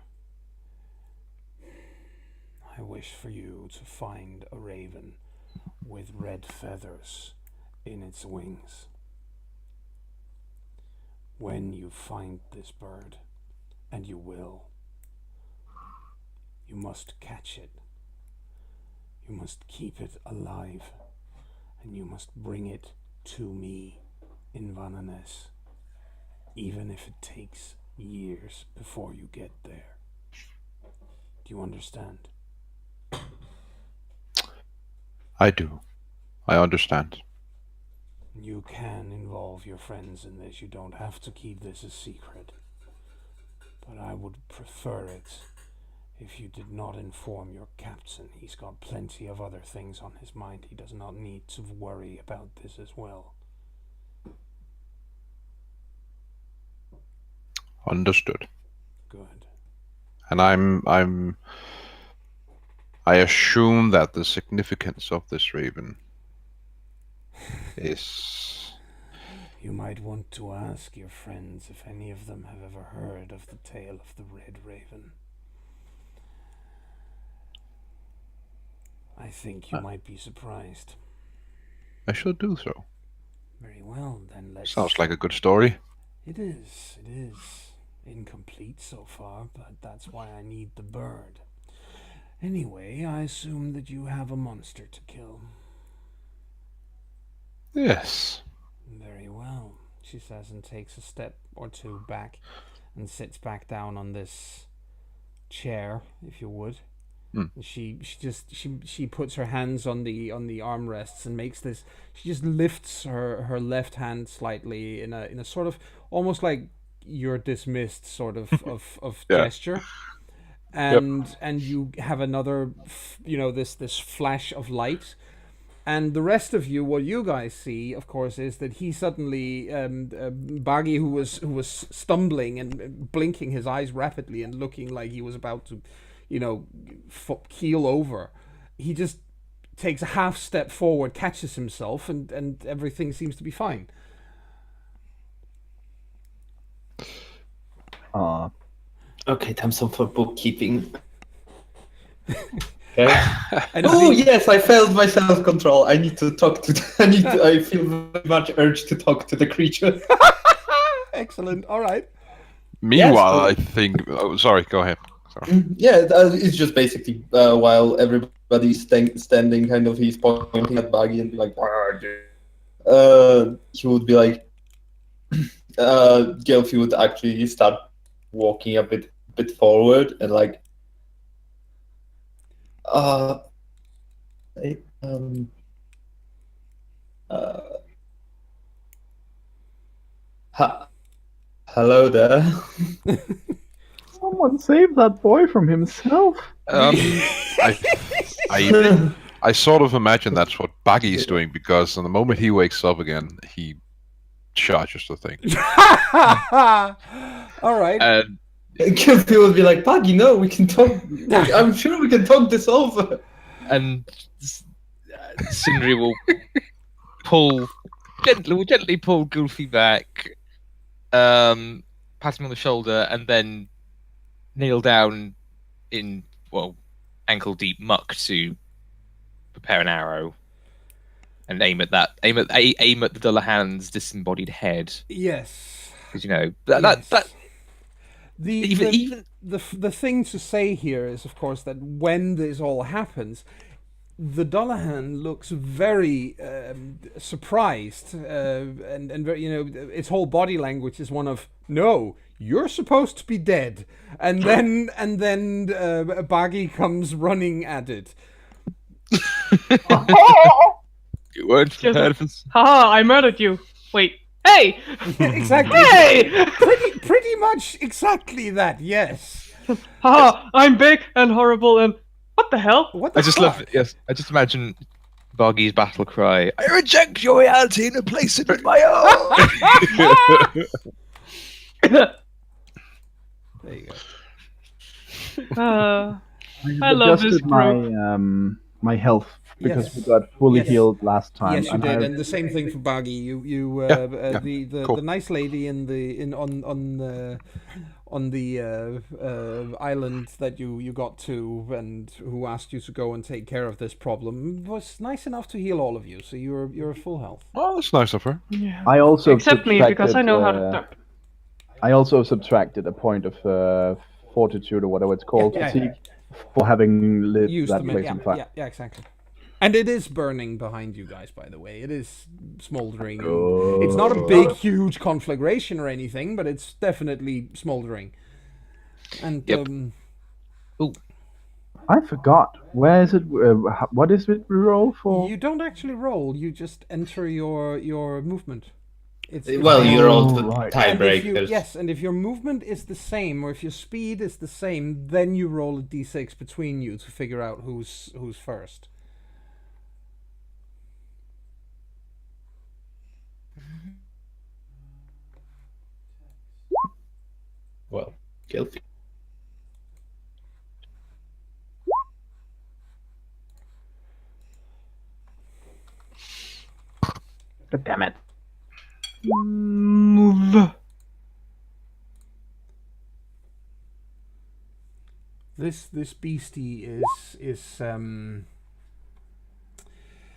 S1: I wish for you to find a raven with red feathers in its wings. When you find this bird, and you will, you must catch it. You must keep it alive, and you must bring it to me in Vananes, even if it takes years before you get there. Do you understand?
S5: I do. I understand.
S1: You can involve your friends in this. You don't have to keep this a secret. But I would prefer it if you did not inform your captain. He's got plenty of other things on his mind. He does not need to worry about this as well.
S5: Understood.
S1: Good.
S5: And I assume that the significance of this raven is...
S1: You might want to ask your friends if any of them have ever heard of the tale of the Red Raven. I think you might be surprised.
S5: I shall do so.
S1: Very well, then let's...
S5: Sounds like a good story.
S1: It is. Incomplete so far, but that's why I need the bird. Anyway, I assume that you have a monster to kill.
S5: Yes.
S1: Very well, she says, and takes a step or two back and sits back down on this chair, if you would. And she puts her hands on the armrests and makes this. She just lifts her left hand slightly in a sort of almost like you're dismissed sort of
S5: Yeah.
S1: gesture. And you have another, this flash of light. And the rest of you, what you guys see, of course, is that he suddenly, Baggy, who was stumbling and blinking his eyes rapidly and looking like he was about to, keel over, he just takes a half step forward, catches himself, and everything seems to be fine.
S4: Okay, time for bookkeeping. Okay.
S1: And
S4: Yes, I failed my self-control. I need to talk to. I feel very much urged to talk to the creature.
S1: Excellent. All right.
S5: Meanwhile,
S4: Yes,
S5: I think... Oh, sorry, go ahead. Sorry.
S4: Yeah, it's just basically while everybody's standing, kind of, he's pointing at Baggy and be like, he would be like, Gelfie would actually start walking a bit forward and like, hello there.
S3: Someone save that boy from himself.
S5: I sort of imagine that's what Baggy's doing, because on the moment he wakes up again, he charges the thing.
S1: All right.
S4: Gelfie would be like, Baggy, no, we can talk. I'm sure we can talk this over.
S2: And Sindri will gently pull Goofy back, pat him on the shoulder, and then kneel down in ankle deep muck to prepare an arrow and aim at the Dullahan's disembodied head.
S1: Yes.
S2: Because
S1: Yes.
S2: even
S1: the thing to say here is, of course, that when this all happens, the Dullahan looks very surprised, and very, its whole body language is one of, no, you're supposed to be dead, and then Baggy comes running at it.
S2: you weren't prepared for this.
S6: Haha, I murdered you. Wait. Hey!
S1: Exactly.
S6: Hey!
S1: Pretty much exactly that. Yes.
S6: Haha, I'm big and horrible and what the hell?
S1: What the
S2: I just
S1: fuck?
S2: love it. Yes, I just imagine Baggy's battle cry. I reject your reality and replace it with my own.
S1: There you go.
S6: I love this
S3: adjusted my
S6: group.
S3: my health because
S1: Yes.
S3: we got fully
S1: Yes.
S3: healed last time.
S1: Yes, you
S3: and
S1: did,
S3: I-
S1: and the same thing for Buggy. You
S5: Yeah,
S1: the
S5: cool.
S1: the nice lady on the island that you got to and who asked you to go and take care of this problem was nice enough to heal all of you, so you're full health.
S5: Oh, that's nice of her.
S6: Yeah.
S3: I also
S6: Except me, because I know how to
S3: subtracted,
S6: duck.
S3: I also subtracted a point of fortitude or whatever it's called,
S1: Yeah,
S3: fatigue, for having lived
S1: Use
S3: that
S1: them,
S3: place
S1: yeah,
S3: in fire.
S1: yeah, exactly. And it is burning behind you guys, by the way. It is smoldering.
S3: Oh.
S1: It's not a big, huge conflagration or anything, but it's definitely smoldering. And
S2: Yep.
S3: I forgot. Where is it? What is it we roll for?
S1: you don't actually roll. You just enter your movement. It's
S4: Well, you rolled the
S3: right.
S1: and if you,
S4: tiebreakers.
S1: yes, and if your movement is the same, or if your speed is the same, then you roll a d6 between you to figure out who's first.
S4: Well, guilty.
S3: God damn it.
S6: Move.
S1: This beastie is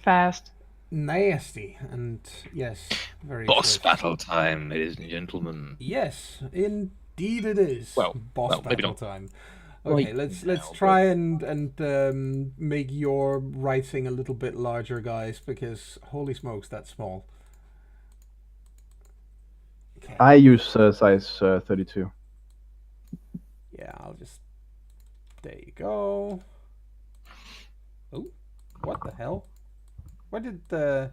S6: Fast.
S1: nasty and yes, very
S2: Boss
S1: swift.
S2: battle time, ladies and gentlemen.
S1: Yes, indeed it is.
S2: Well,
S1: boss
S2: maybe
S1: battle
S2: not
S1: time.
S2: right
S1: Okay, let's
S2: now,
S1: try and make your writing a little bit larger, guys, because holy smokes, that's small. Okay.
S3: I use size 32.
S1: Yeah, I'll just. There you go. Oh, what the hell? Where did the?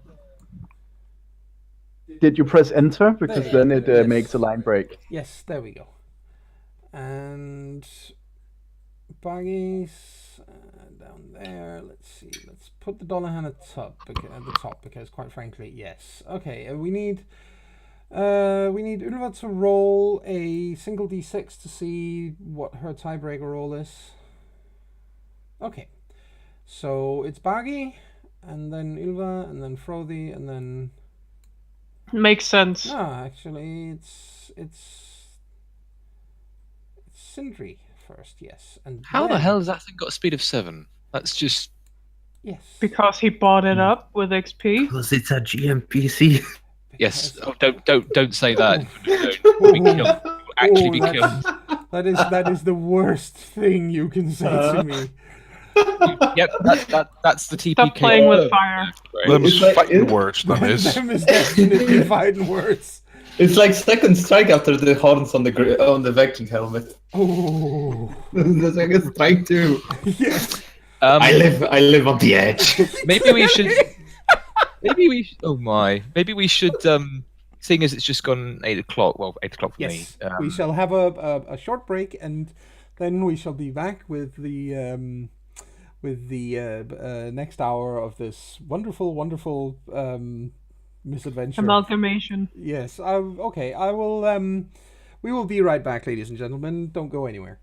S3: Did you press enter? Because
S1: There
S3: then
S1: you
S3: it
S1: go, yes.
S3: makes a line break.
S1: Yes, there we go. And buggies down there. Let's see. Let's put the dollar hand at the top because, quite frankly, yes. Okay, we need Ulva to roll a single d6 to see what her tiebreaker roll is. Okay, so it's Buggy, and then Ylva, and then Frothy, and then.
S6: Makes sense.
S1: No, actually, it's Sindri first, yes. And
S2: How the
S1: then-
S2: hell has that thing got a speed of 7? That's just
S1: Yes.
S6: Because he bought it up with XP.
S4: Because it's a GMPC.
S2: yes.
S1: Because-
S2: Oh, don't say that. You'll be killed. You'll actually be
S1: that's-
S2: killed.
S1: That is the worst thing you can say to me.
S2: Yep, that's the TPK.
S6: Stop playing with fire.
S5: Them's
S4: It's like-
S5: fighting
S4: it-
S5: words, that is.
S1: Them is definitely fighting words.
S4: It's like second strike after the horns on the Viking helmet.
S1: Oh,
S4: The second strike too.
S1: yes.
S4: I live on the edge.
S2: Maybe we should. Oh my. Maybe we should. Seeing as it's just gone 8 o'clock. Well, 8 o'clock for
S1: Yes,
S2: me.
S1: we shall have a short break, and then we shall be back with the next hour of this wonderful misadventure.
S6: Amalgamation.
S1: Yes. Okay. I will. We will be right back, ladies and gentlemen. Don't go anywhere.